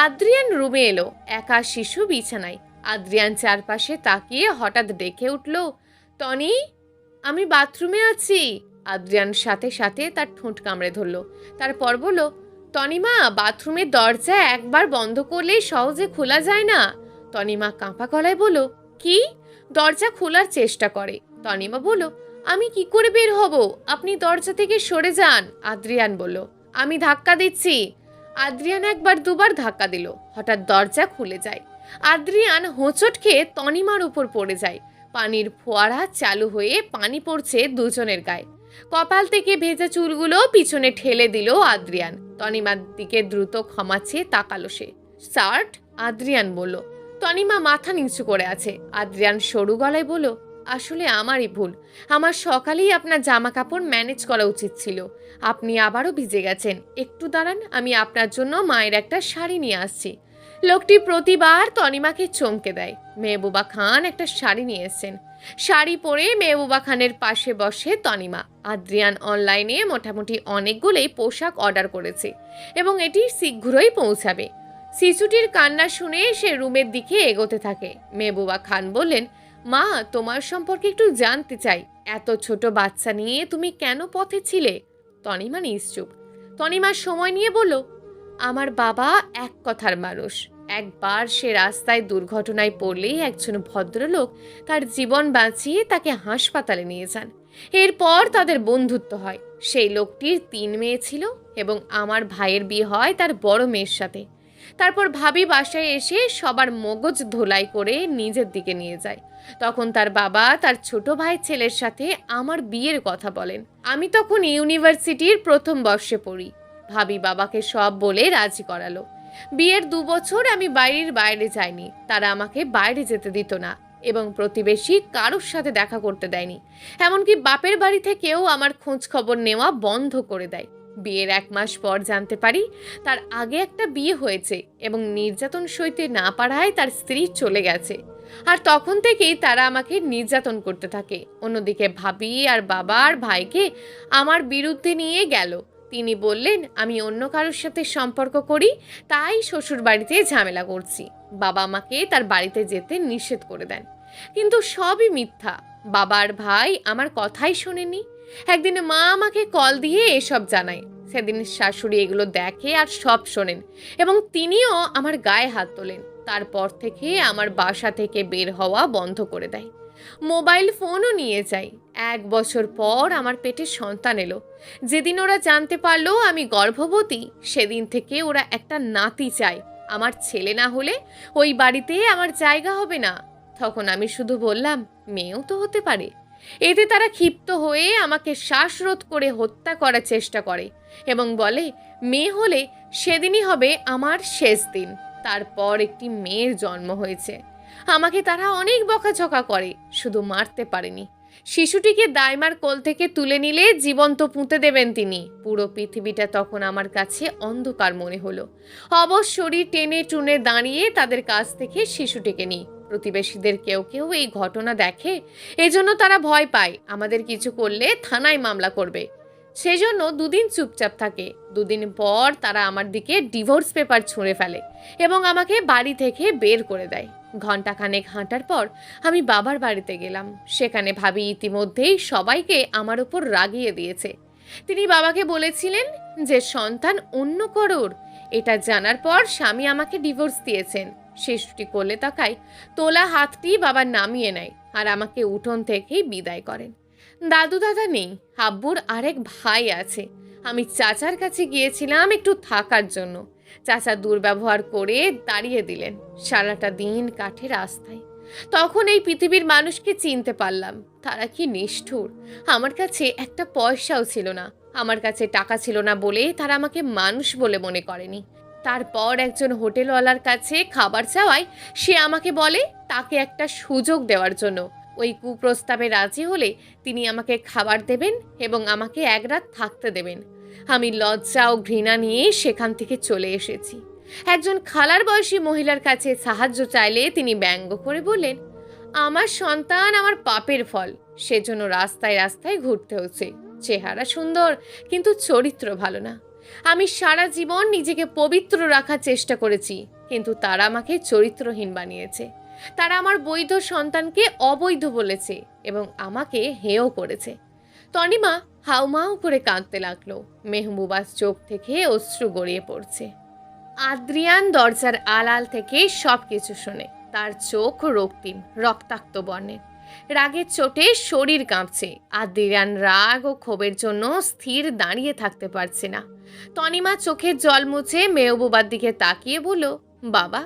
আদ্রিয়ান রুমে এলো। একা শিশু বিছানায়। আদ্রিয়ান চারপাশে তাকিয়ে হঠাৎ ডেকে উঠল, টনি, আমি বাথরুমে আছি। আদ্রিয়ান সাথে সাথে তার ঠোঁট কামড়ে ধরল। তারপর বলল, তনিমা, বাথরুমের দরজা একবার বন্ধ করলেই সহজে খোলা যায় না। তনিমা কাঁপা গলায় বলল, কি? দরজা খোলার চেষ্টা করে। তনিমা বলল, আমি কি করে বের হব? আপনি দরজা থেকে সরে যান। আদ্রিয়ান বলল, আমি ধাক্কা দিচ্ছি। আদ্রিয়ান একবার দুবার ধাক্কা দিল। হঠাৎ দরজা খুলে যায়। আদ্রিয়ান হোঁচট খেয়ে তনিমার উপর পড়ে যায়। পানির ফোয়ারা চালু হয়ে পানি পড়ছে দুজনের গায়ে। কপাল থেকে ভেজা চুলগুলো পিছনে ঠেলে দিল আদ্রিয়ান। তনিমার দিকে দ্রুত ক্ষমা চেয়ে তাকালো সে। শার্ট? আদ্রিয়ান বলল। তনিমা মাথা নিচু করে আছে। আদ্রিয়ান সরু গলায় বলল, আসলে আমারই ভুল। আমার সকালেই আপনার জামা কাপড় ম্যানেজ করা উচিত ছিল। আপনি আবারও ভিজে গেছেন। একটু দাঁড়ান, আমি আপনার জন্য মায়ের একটা শাড়ি নিয়ে আসছি। লোকটি প্রতিবার তনিমাকে চমকে দেয়। মেহবুবা খান একটা শাড়ি নিয়ে এসেছেন। শাড়ি পরে মেহবুবা খানের পাশে বসে তনিমা। আদ্রিয়ান অনলাইনে মোটামুটি অনেকগুলোই পোশাক অর্ডার করেছে এবং এটি শীঘ্রই পৌঁছাবে। শিশুটির কান্না শুনে সে রুমের দিকে এগোতে থাকে। মেহবুবা খান বললেন, মা, তোমার সম্পর্কে একটু জানতে চাই। এত ছোট বাচ্চা নিয়ে তুমি কেন পথে ছিলে? তনিমা নিশ্চুপ। তনিমা সময় নিয়ে বলল, আমার বাবা এক কথার মানুষ। একবার সে রাস্তায় দুর্ঘটনায় পড়লেই একজন ভদ্রলোক তার জীবন বাঁচিয়ে তাকে হাসপাতালে নিয়ে যান। এরপর তাদের বন্ধুত্ব হয়। সেই লোকটির 3 মেয়ে ছিল এবং আমার ভাইয়ের বিয়ে হয় তার বড় মেয়ের সাথে। তারপর ভাবি বাসায় এসে সবার মগজ ধোলাই করে নিজের দিকে নিয়ে যায়। তখন তার বাবা তার ছোট ভাই ছেলের সাথে আমার বিয়ের কথা বলেন। আমি তখন ইউনিভার্সিটির প্রথম বর্ষে পড়ি। ভাবি বাবাকে সব বলে রাজি করালো। বিয়ের 2 বছর আমি বাড়ির বাইরে যাইনি। তারা আমাকে বাইরে যেতে দিত না এবং প্রতিবেশী কারোর সাথে দেখা করতে দেয়নি। এমনকি বাপের বাড়ি থেকেও আমার খোঁজ খবর নেওয়া বন্ধ করে দেয়। বিয়ের 1 মাস পর জানতে পারি তার আগে একটা বিয়ে হয়েছে এবং নির্যাতন সইতে না পারায় তার স্ত্রী চলে গেছে। আর তখন থেকেই তারা আমাকে নির্যাতন করতে থাকে। অন্যদিকে ভাবি আর বাবা আর ভাইকে আমার বিরুদ্ধে নিয়ে গেল। তিনি বললেন আমি অন্য কারোর সাথে সম্পর্ক করি, তাই শ্বশুর বাড়িতে ঝামেলা করছি। বাবা আমাকে তার বাড়িতে যেতে নিষেধ করে দেন, কিন্তু সবই মিথ্যা। বাবা আর ভাই আমার কথাই শোনেনি। একদিন মা আমাকে কল দিয়ে এসব জানায়। সেদিন শাশুড়ি এগুলো দেখে আর সব শোনেন, এবং তিনিও আমার গায়ে হাত তোলেন। তারপর থেকে আমার বাসা থেকে বের হওয়া বন্ধ করে দেয়, মোবাইল ফোনও নিয়ে যায়। 1 বছর পর আমার পেটে সন্তান এলো। যেদিন ওরা জানতে পারলো আমি গর্ভবতী, সেদিন থেকে ওরা একটা নাতি চায়। আমার ছেলে না হলে ওই বাড়িতে আমার জায়গা হবে না। তখন আমি শুধু বললাম মেয়েও তো হতে পারে। এতে তারা ক্ষিপ্ত হয়ে আমাকে শ্বাসরোধ করে হত্যা করার চেষ্টা করে এবং বলে মেয়ে হলে সেদিনই হবে আমার শেষ দিন। তারপর একটি মেয়ের জন্ম হয়েছে। আমাকে তারা অনেক বকাঝকা করে, শুধু মারতে পারেনি। শিশুটিকে দাইমার কোল থেকে তুলে নিলে জীবন্ত পুঁতে দেবেন তিনি। পুরো পৃথিবীটা তখন আমার কাছে অন্ধকার মনে হলো। অবশ শরীর টেনে টুনে দাঁড়িয়ে তাদের কাছ থেকে শিশুটিকে নিই। প্রতিবেশীদের কেউ কেউ এই ঘটনা দেখে, এজন্য তারা ভয় পায় আমাদের কিছু করলে থানায় মামলা করবে। সেজন্য 2 দিন চুপচাপ থাকে। 2 দিন পর তারা আমার দিকে ডিভোর্স পেপার ছুঁড়ে ফেলে এবং আমাকে বাড়ি থেকে বের করে দেয়। ঘণ্টাখানেক হাঁটার পর আমি বাবার বাড়িতে গেলাম। সেখানে ভাবি ইতিমধ্যেই সবাইকে আমার উপর রাগিয়ে দিয়েছে। তিনি বাবাকে বলেছিলেন যে সন্তান অন্য কারোর। এটা জানার পর স্বামী আমাকে ডিভোর্স দিয়েছেন। শিশুটি কোলে তাকায়, তোলা হাতটি বাবা নামিয়ে নেয় আর আমাকে উঠোন থেকেই বিদায় করেন। দাদু দাদা নেই, আব্বুর আরেক ভাই আছে। আমি চাচার কাছে গিয়েছিলাম একটু থাকার জন্য। চাচা দুর্ব্যবহার করে তাড়িয়ে দিলেন। সারাটা দিন কাটে রাস্তায়। তখন এই পৃথিবীর মানুষকে চিনতে পারলাম, তারা কি নিষ্ঠুর। আমার কাছে একটা পয়সাও ছিল না। আমার কাছে টাকা ছিল না বলে তারা আমাকে মানুষ বলে মনে করেনি। তারপর একজন হোটেলওয়ালার কাছে খাবার চাওয়ায় সে আমাকে বলে তাকে একটা সুযোগ দেওয়ার জন্য। ওই কুপ্রস্তাবে রাজি হলে তিনি আমাকে খাবার দেবেন এবং আমাকে 1 রাত থাকতে দেবেন। আমি লজ্জা ও ঘৃণা নিয়ে সেখান থেকে চলে এসেছি। একজন খালার বয়সী মহিলার কাছে সাহায্য চাইলে তিনি ব্যঙ্গ করে বললেন আমার সন্তান আমার পাপের ফল, সেজন্য রাস্তায় রাস্তায় ঘুরতে হচ্ছে। চেহারা সুন্দর কিন্তু চরিত্র ভালো না। আমি সারা জীবন নিজেকে পবিত্র রাখার চেষ্টা করেছি, কিন্তু তারা আমাকে চরিত্রহীন বানিয়েছে। তারা আমার বৈধ সন্তানকে অবৈধ বলেছে এবং আমাকে হেয় করেছে। তনিমা হাউমাউ করে কাঁদতে লাগলো। মেহবুবার চোখ থেকে অশ্রু গড়িয়ে পড়ছে। আদ্রিয়ান দরজার আড়াল থেকে সব কিছু শোনে। তার চোখ রক্তিম রক্তাক্ত বর্ণের। রাগের চোটে শরীর কাঁপছে। আদ্রিয়ান রাগ ও ক্ষোভের জন্য স্থির দাঁড়িয়ে থাকতে পারছে না। তনিমা চোখের জল মুছে মেহবুবার দিকে তাকিয়ে বলল বাবা,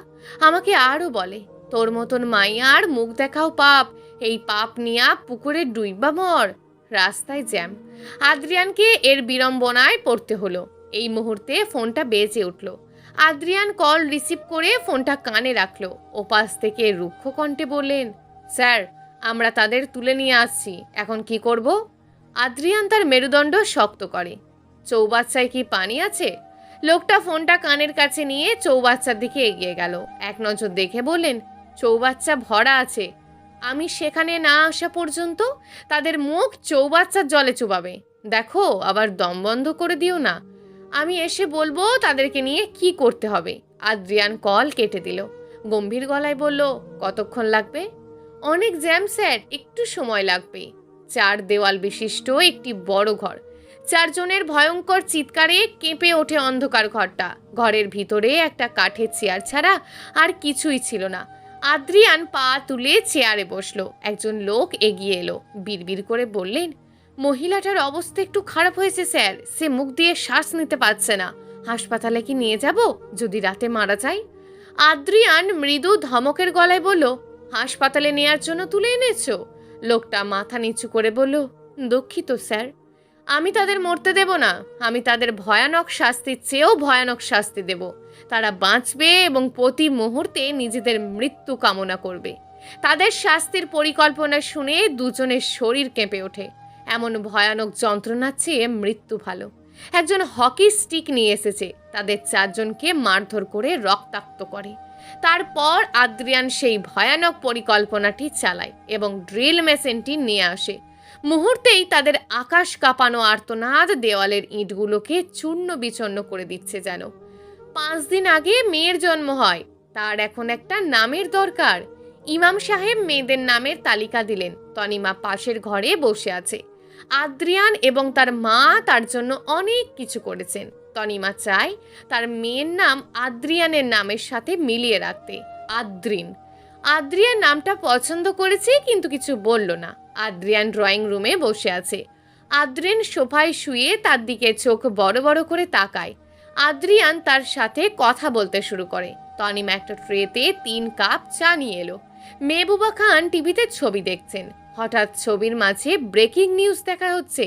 আমাকে আরও বলে তোর মতন মাইয়ার মুখ দেখাও পাপ। এই পাপ নিয়া পুকুরে ডুইবা মর। রাস্তায় জ্যাম। আদ্রিয়ানকে এর বিড়ম্বনায় পড়তে হলো। এই মুহূর্তে ফোনটা বেজে উঠল। আদ্রিয়ান কল রিসিভ করে ফোনটা কানে রাখলো। ওপাশ থেকে রুক্ষ কণ্ঠে বললেন স্যার, আমরা তাদের তুলে নিয়ে আসছি, এখন কি করব? আদ্রিয়ান তার মেরুদণ্ড শক্ত করে। চৌবাচ্চায় কি পানি আছে? লোকটা ফোনটা কানের কাছে নিয়ে চৌবাচ্চার দিকে এগিয়ে গেল। এক নজর দেখে বললেন চৌবাচ্চা ভরা আছে। আমি সেখানে না আসা পর্যন্ত তাদের মুখ চৌবাচ্চার জলে চুবাবে। দেখো আবার দম বন্ধ করে দিও না। আমি এসে বলবো তাদেরকে নিয়ে কি করতে হবে। আদ্রিয়ান কল কেটে দিল। গম্ভীর গলায় বলল কতক্ষণ লাগবে? অনেক জ্যাম স্যার, একটু সময় লাগবে। 4 দেওয়াল বিশিষ্ট একটি বড় ঘর। 4 জনের ভয়ঙ্কর চিৎকারে কেঁপে ওঠে অন্ধকার ঘরটা। ঘরের ভিতরে একটা কাঠের চেয়ার ছাড়া আর কিছুই ছিল না। আদ্রিয়ান পা তুলে চেয়ারে বসলো। একজন লোক এগিয়ে এলো। বিড়বিড় করে বললেন মহিলাটার অবস্থা একটু খারাপ হয়েছে স্যার, সে মুখ দিয়ে শ্বাস নিতে পারছে না। হাসপাতালে কি নিয়ে যাব যদি রাতে মারা যায়? আদ্রিয়ান মৃদু ধমকের গলায় বলল হাসপাতালে নেয়ার জন্য তুলে এনেছো? লোকটা মাথা নিচু করে বলল দুঃখিত স্যার, আমি তাদের মরতে দেব না। আমি তাদের ভয়ানক শাস্তির চেয়েও ভয়ানক শাস্তি দেব। তারা বাঁচবে এবং প্রতি মুহূর্তে নিজেদের মৃত্যু কামনা করবে। তাদের শাস্তির পরিকল্পনা শুনে দুজনের শরীর কেঁপে ওঠে। এমন ভয়ানক যন্ত্রণার চেয়ে মৃত্যু ভালো। একজন হকি স্টিক নিয়ে এসেছে। তাদের 4 জনকে মারধর করে রক্তাক্ত করে। তারপর আদ্রিয়ান সেই ভয়ানক পরিকল্পনাটি চালায় এবং ড্রিল মেশিনটি নিয়ে আসে। মুহূর্তেই তাদের আকাশ কাঁপানো আর্তনাদ দেওয়ালের ইঁটগুলোকে চূর্ণ বিচূর্ণ করে দিচ্ছে যেন। 5 দিন আগে মেয়ের জন্ম হয়, তার এখন একটা নামের দরকার। ইমাম সাহেব মেয়েদের নামের তালিকা দিলেন। তনিমা পাশের ঘরে বসে আছে। আদ্রিয়ান এবং তার মা তার জন্য অনেক কিছু করেছেন। তনিমা চায় তার মেয়ের নাম আদ্রিয়ানের নামের সাথে মিলিয়ে রাখতে, আদ্রিন। আদ্রিয়ান নামটা পছন্দ করেছে কিন্তু কিছু বলল না। আদ্রিয়ান ড্রয়িং রুমে বসে আছে। আদ্রিন সোফায় শুয়ে তার দিকে চোখ বড় বড় করে তাকায়। আদ্রিয়ান তার সাথে কথা বলতে শুরু করে। তনিমা একটা ট্রেতে 3 কাপ চা নিয়ে এলো। মেহবুবা খান টিভিতে ছবি দেখছেন। হঠাৎ ছবির মাঝে ব্রেকিং নিউজ দেখা হচ্ছে।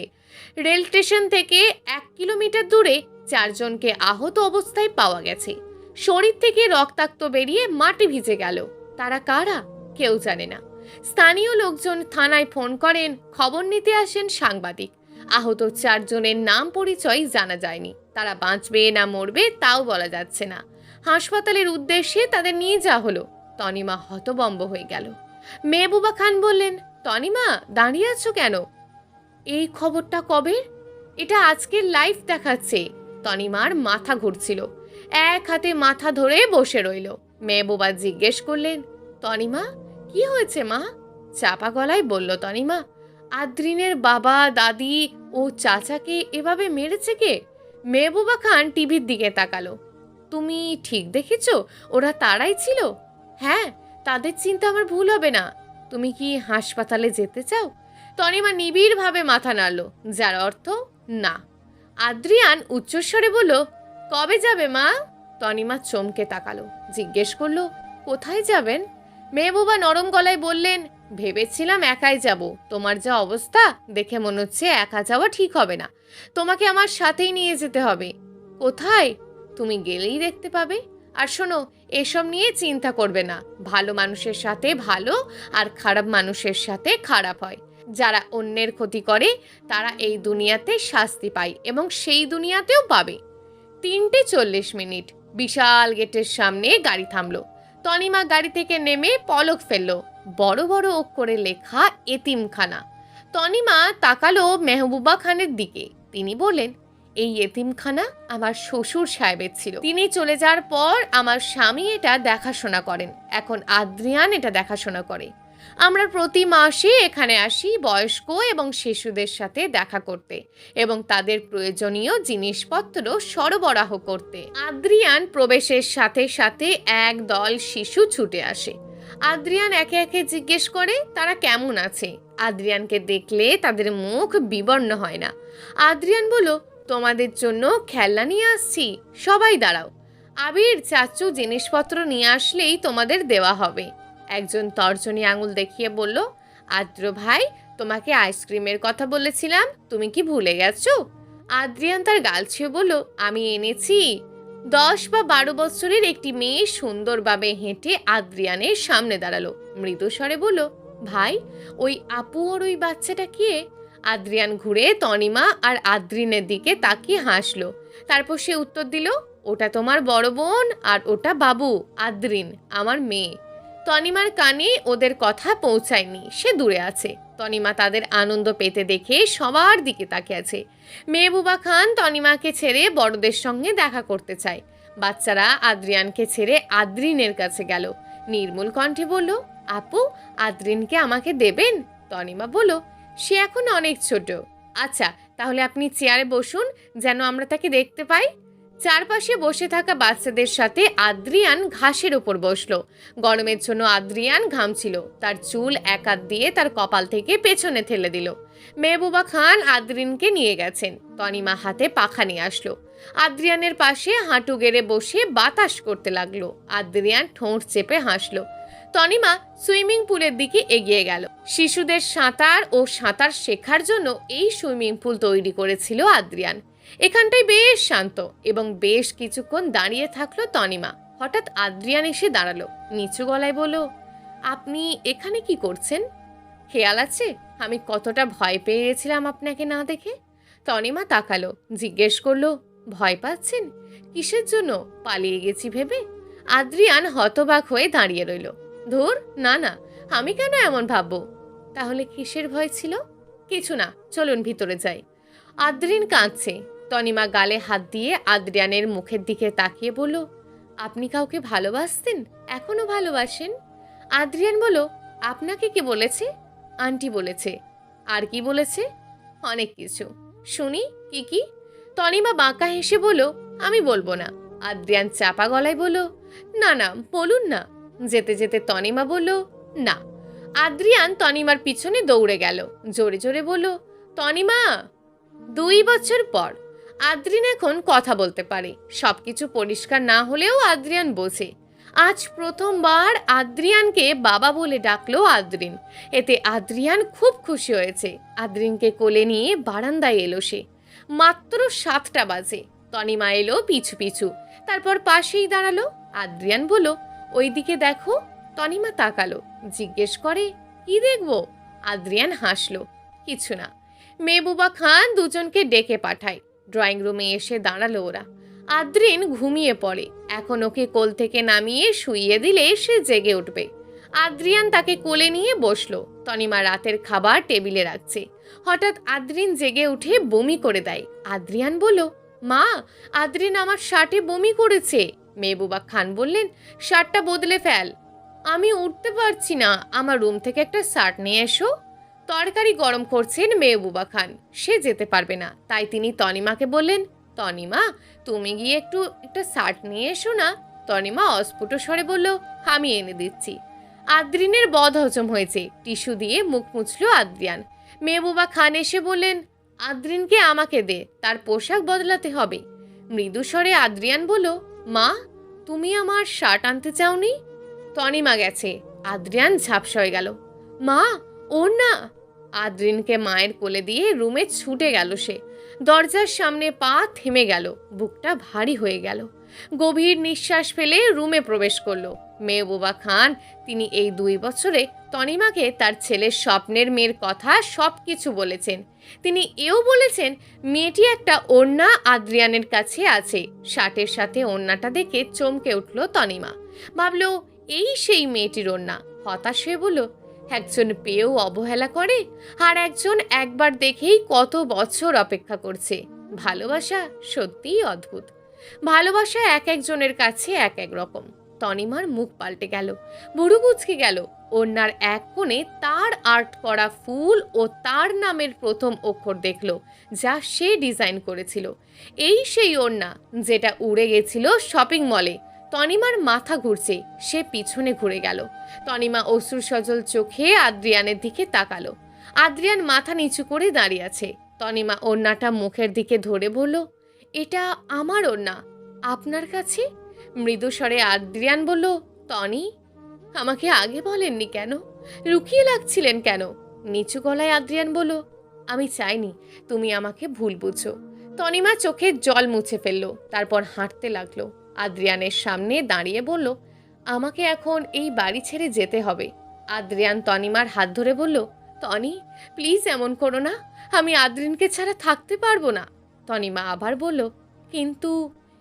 রেল স্টেশন থেকে 1 কিলোমিটার দূরে 4 জনকে আহত অবস্থায় পাওয়া গেছে। শরীর থেকে রক্তাক্ত বেরিয়ে মাটি ভিজে গেল। তারা কারা কেউ জানে না। স্থানীয় লোকজন থানায় ফোন করেন। খবর নিতে আসেন সাংবাদিক। আহত 4 জনের নাম পরিচয় জানা যায়নি। তারা বাঁচবে না মরবে তাও বলা যাচ্ছে না। হাসপাতালের উদ্দেশ্যে তাদের নিয়ে যাওয়া হলো। তনিমা হতবম্ব হয়ে গেল। মেহবুবা খান বললেন, তনিমা দাঁড়িয়ে আছো কেন? এই খবরটা কবে? এটা আজকের লাইভ দেখাচ্ছে। তনিমার মাথা ঘুরছিল। এক হাতে মাথা ধরে বসে রইল। মেহবুবা জিজ্ঞেস করলেন, তনিমা কি হয়েছে মা? চাপা গলায় বলল তনিমা, আদ্রিনের বাবা দাদি ও চাচাকে এভাবে মেরেছে কে? মেহবুবা খান টিভির দিকে তাকালো। তুমি ঠিক দেখেছো? ওরা তারাই ছিল? হ্যাঁ, তাদের চিন্তা আমার ভুল হবে না। তুমি কি হাসপাতালে যেতে চাও? তনিমা নিবিড়ভাবে মাথা নাড়ল, যার অর্থ না। আদ্রিয়ান উচ্চস্বরে বলল, কবে যাবে মা? তনিমা চমকে তাকালো। জিজ্ঞেস করলো, কোথায় যাবেন? মেহবুবা নরম গলায় বললেন, ভেবেছিলাম একাই যাব। তোমার যা অবস্থা দেখে মনে হচ্ছে একা যাওয়া ঠিক হবে না। তোমাকে আমার সাথেই নিয়ে যেতে হবে। কোথায়? তুমি গেলেই দেখতে পাবে। আর শোনো, এসব নিয়ে চিন্তা করবে না। ভালো মানুষের সাথে ভালো আর খারাপ মানুষের সাথে খারাপ হয়। যারা অন্যের ক্ষতি করে তারা এই দুনিয়াতে শাস্তি পায় এবং সেই দুনিয়াতেও পাবে। 3:40 বিশাল গেটের সামনে গাড়ি থামলো। তনিমা গাড়ি থেকে নেমে পলক ফেললো। বড় বড় অক্ষরে লেখা এতিমখানা। তনিমা তাকালো মেহবুবা খানের দিকে। তিনি বললেন, এই এতিমখানা আমার শ্বশুর সাহেবের ছিল। তিনি চলে যাওয়ার পর আমার স্বামী এটা দেখাশোনা করেন। এখন আদ্রিয়ান এটা দেখাশোনা করে। আমরা প্রতি মাসে এখানে আসি বয়স্ক এবং শিশুদের সাথে দেখা করতে এবং তাদের প্রয়োজনীয় জিনিসপত্র সরবরাহ করতে। আদ্রিয়ান প্রবেশের সাথে সাথে এক দল শিশু ছুটে আসে। আদ্রিয়ান একে একে জিজ্ঞেস করে তারা কেমন আছে। আদ্রিয়ানকে দেখলে তাদের মুখ বিবর্ণ হয় না। আদ্রিয়ান বলল, তোমাদের জন্য খেলনা নিয়ে আসছি, সবাই দাঁড়াও। আবির চাচু জিনিসপত্র নিয়ে আসলেই তোমাদের দেওয়া হবে। একজন তর্জনী আঙুল দেখিয়ে বলল, আদ্র ভাই, তোমাকে আইসক্রিমের কথা বলেছিলাম, তুমি কি ভুলে গেছো? আদ্রিয়ান তার গাল ছুঁয়ে বলল, আমি এনেছি। 10 বা 12 বছরের একটি মেয়ে সুন্দরভাবে হেঁটে আদ্রিয়ানের সামনে দাঁড়ালো। মৃদু স্বরে বলল, ভাই, ওই আপু আর ওই বাচ্চাটা কে? আদ্রিয়ান ঘুরে তনিমা আর আদ্রিনের দিকে তাকিয়ে হাসলো। তারপর সে উত্তর দিল, ওটা তোমার বড় বোন আর ওটা বাবু, আদ্রিন আমার মেয়ে। তনিমার কানে ওদের কথা পৌঁছায়নি, সে দূরে আছে। তনিমা তাদের আনন্দ পেতে দেখে সবার দিকে তাকিয়ে আছে। মেহবুবা খান তনিমাকে ছেড়ে বড়দের সঙ্গে দেখা করতে চায়। বাচ্চারা আদ্রিয়ানকে ছেড়ে আদ্রিনের কাছে গেল। নির্মূল কণ্ঠে বলল, আপু, আদ্রিনকে আমাকে দেবেন? তনিমা বলল, সে এখন অনেক ছোট। আচ্ছা, তাহলে আপনি চেয়ারে বসুন যেন আমরা তাকে দেখতে পাই। চারপাশে বসে থাকা বাচ্চাদের সাথে আদ্রিয়ান ঘাসের ওপর বসলো। গরমের জন্য আদ্রিয়ান ঘামছিল। তার চুল এক হাত দিয়ে তার কপাল থেকে পেছনে ঠেলে দিল। মেহবুবা খান আদ্রিনকে নিয়ে গেছেন। তনিমা হাতে পাখা নিয়ে আসলো। আদ্রিয়ানের পাশে হাঁটু গেড়ে বসে বাতাস করতে লাগলো। আদ্রিয়ান ঠোঁট চেপে হাসলো। তনিমা সুইমিং পুলের দিকে এগিয়ে গেল। শিশুদের সাঁতার ও সাঁতার শেখার জন্য এই সুইমিং পুল তৈরি করেছিল আদ্রিয়ান। এখানটায় বেশ শান্ত এবং বেশ কিছুক্ষণ দাঁড়িয়ে থাকলো তনিমা। হঠাৎ আদ্রিয়ান এসে দাঁড়ালো। নিচু গলায় বলল, আপনি এখানে কি করছেন? খেয়াল আছে আমি কতটা ভয় পেয়ে গেছিলাম আপনাকে না দেখে? তনিমা তাকালো, জিজ্ঞেস করলো, ভয় পাচ্ছেন? কিসের জন্য? পালিয়ে গেছি ভেবে? আদ্রিয়ান হতবাক হয়ে দাঁড়িয়ে রইল। ধুর, না না, আমি কেন এমন ভাববো? তাহলে কিসের ভয় ছিল? কিছু না, চলুন ভিতরে যাই। আদ্রিন কাঁদছে। তনিমা গালে হাত দিয়ে আদ্রিয়ানের মুখের দিকে তাকিয়ে বলল, আপনি কাউকে ভালোবাসতেন? এখনো ভালোবাসেন? আদ্রিয়ান বলল, আপনাকে কে বলেছে? আন্টি বলেছে। আর কি বলেছে? অনেক কিছু। শুনি, কি কি? তনিমা বাঁকা হেসে বলল, আমি বলবো না। আদ্রিয়ান চাপা গলায় বলল, না না, বলুন না। যেতে যেতে তনিমা বলল, না। আদ্রিয়ান তনিমার পিছনে দৌড়ে গেল, জোরে জোরে বলল, তনিমা। 2 বছর পর আদ্রিন এখন কথা বলতে পারে। সবকিছু পরিষ্কার না হলেও আদ্রিয়ান বোঝে। আজ প্রথমবার আদ্রিয়ানকে বাবা বলে ডাকলো আদ্রিন। এতে আদ্রিয়ান খুব খুশি হয়েছে। আদ্রিনকে কোলে নিয়ে বারান্দায় এলো সে। মাত্র 7টা বাজে। তনিমা এলো পিছু পিছু, তারপর পাশেই দাঁড়ালো। আদ্রিয়ান বলল, ওইদিকে দেখো। তনিমা তাকালো, জিজ্ঞেস করে, কি দেখবো? আদ্রিয়ান হাসলো, কিছু না। মেহবুবা খান দুজনকে ডেকে পাঠায়। ড্রয়িং রুমে এসে দাঁড়ালো ওরা। আদ্রিন ঘুমিয়ে পড়ে। এখন ওকে কোল থেকে নামিয়ে শুইয়ে দিলে সে জেগে উঠবে। আদ্রিয়ান তাকে কোলে নিয়ে বসলো। তনিমা রাতের খাবার টেবিলে রাখছে। হঠাৎ আদ্রিন জেগে উঠে বমি করে দেয়। আদ্রিয়ান বলল, মা, আদ্রিন আমার শার্টে বমি করেছে। মেহবুবা খান বললেন, শার্টটা বদলে ফেল। আমি উঠতে পারছি না, আমার রুম থেকে একটা শার্ট নিয়ে এসো। তরকারি গরম করছেন মেহবুবা খান, সে যেতে পারবে না। তাই তিনি তনিমাকে বললেন, তনিমা, তুমি গিয়ে একটা শার্ট নিয়ে এসো না। তনিমা অস্ফুট স্বরে বলল, আমি এনে দিচ্ছি। আদ্রিনের বদ হজম হয়েছে। টিস্যু দিয়ে মুখ মুছল আদ্রিয়ান। মেহবুবা খান এসে বললেন, আদ্রিনকে আমাকে দে, তার পোশাক বদলাতে হবে। মৃদু স্বরে আদ্রিয়ান বলল, মা, তুমি আমার শার্ট আনতে চাওনি? তনিমা গেছে। আদ্রিয়ান ঝাপসা হয়ে গেল। মা, ওর না। আদ্রিনকে মায়ের কোলে দিয়ে রুমে ছুটে গেল সে। দরজার সামনে পা থেমে গেল, বুকটা ভারী হয়ে গেল। গভীর নিঃশ্বাস ফেলে রুমে প্রবেশ করলো মেহবুবা খান। তিনি এই 2 বছরে তনিমাকে তার ছেলের স্বপ্নের মেয়ের কথা সব কিছু বলেছেন। তিনি এও বলেছেন, মেয়েটি একটা ওড়না আদ্রিয়ানের কাছে আছে। শার্টের সাথে ওড়নাটা দেখে চমকে উঠল তনিমা। ভাবল, এই সেই মেয়েটির ওড়না। হতাশ হয়ে বলল, একজন পেয়েও অবহেলা করে, আর একজন একবার দেখেই কত বছর অপেক্ষা করছে। ভালোবাসা সত্যিই অদ্ভুত। ভালোবাসা এক একজনের কাছে এক এক রকম। তনিমার মুখ পাল্টে গেল, বুড়ো কুচকে গেল। ওড়নার এক কোণে তার আর্ট করা ফুল ও তার নামের প্রথম অক্ষর দেখল, যা সে ডিজাইন করেছিল। এই সেই ওড়না যেটা উড়ে গেছিল শপিং মলে। তনিমার মাথা ঘুরছে, সে পিছনে ঘুরে গেল। তনিমা অশ্রু সজল চোখে আদ্রিয়ানের দিকে তাকালো। আদ্রিয়ান মাথা নিচু করে দাঁড়িয়ে আছে। তনিমা ওড়নাটা মুখের দিকে ধরে বলল, এটা আমার ওড়না, আপনার কাছে? মৃদু স্বরে আদ্রিয়ান বলল, টনি, আমাকে আগে বলেননি কেন? লুকিয়ে লাগছিলেন কেন? নিচু গলায় আদ্রিয়ান বলল, আমি চাইনি তুমি আমাকে ভুল বুঝো। তনিমা চোখের জল মুছে ফেলল, তারপর হাঁটতে লাগলো। আদ্রিয়ানের সামনে দাঁড়িয়ে বলল, আমাকে এখন এই বাড়ি ছেড়ে যেতে হবে। আদ্রিয়ান তনিমার হাত ধরে বলল, টনি, প্লিজ এমন করো না, আমি আদ্রিনকে ছাড়া থাকতে পারবো না। তনিমা আবার বলল, কিন্তু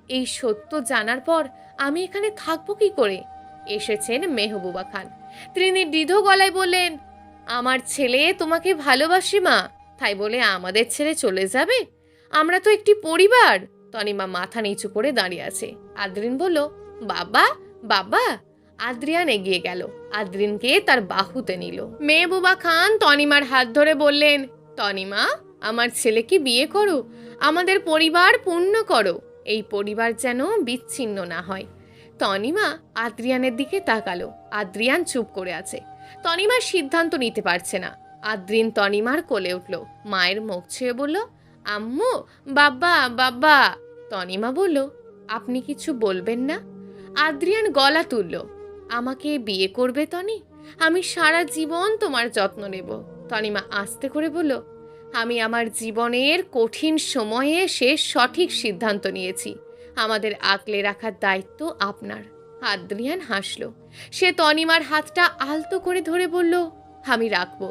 এই সত্য জানার পর আমি এখানে থাকবো কি করে? এসেছেন মেহবুবা খান। তিনি দৃঢ় গলায় বললেন, আমার ছেলে তোমাকে ভালোবাসি মা, তাই বলে আমাদের ছেড়ে চলে যাবে? আমরা তো একটি পরিবার। তনিমা মাথা নিচু করে দাঁড়িয়ে আছে। আদ্রিন বলল, বাবা, বাবা। আদ্রিয়ান এগিয়ে গেল, আদ্রিনকে তার বাহুতে নিল। মেহবুবা খান তনিমার হাত ধরে বললেন, তনিমা, আমার ছেলেকে বিয়ে করো, আমাদের পরিবার পূর্ণ করো। এই পরিবার যেন বিচ্ছিন্ন না হয়। তনিমা আদ্রিয়ানের দিকে তাকালো। আদ্রিয়ান চুপ করে আছে। তনিমার সিদ্ধান্ত নিতে পারছে না। আদ্রিন তনিমার কোলে উঠল, মায়ের মুখ ছুঁয়ে বলল, আম্মু, বাবা, বাবা। তনিমা বলল, আপনি কিছু বলবেন না? আদ্রিয়ান গলা তুলল, আমাকে বিয়ে করবে তনি? আমি সারা জীবন তোমার যত্ন নেব। তনিমা আস্তে করে বলল, আমি আমার জীবনের কঠিন সময়ে এসে সঠিক সিদ্ধান্ত নিয়েছি। আমাদের আগলে রাখার দায়িত্ব আপনার। আদ্রিয়ান হাসল। সে তনিমার হাতটা আলতো করে ধরে বলল, আমি রাখবো,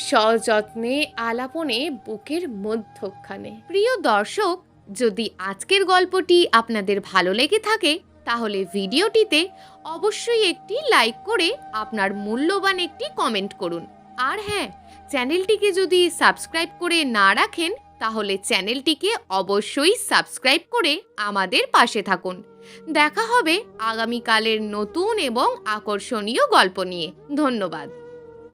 সযত্নে, আলাপনে, বুকের মধ্যখানে। প্রিয় দর্শক, যদি আজকের গল্পটি আপনাদের ভালো লেগে থাকে তাহলে ভিডিওটিতে অবশ্যই একটি লাইক করে আপনার মূল্যবান একটি কমেন্ট করুন। আর হ্যাঁ, চ্যানেলটিকে যদি সাবস্ক্রাইব করে না রাখেন তাহলে চ্যানেলটিকে অবশ্যই সাবস্ক্রাইব করে আমাদের পাশে থাকুন। দেখা হবে আগামীকালের নতুন এবং আকর্ষণীয় গল্প নিয়ে। ধন্যবাদ।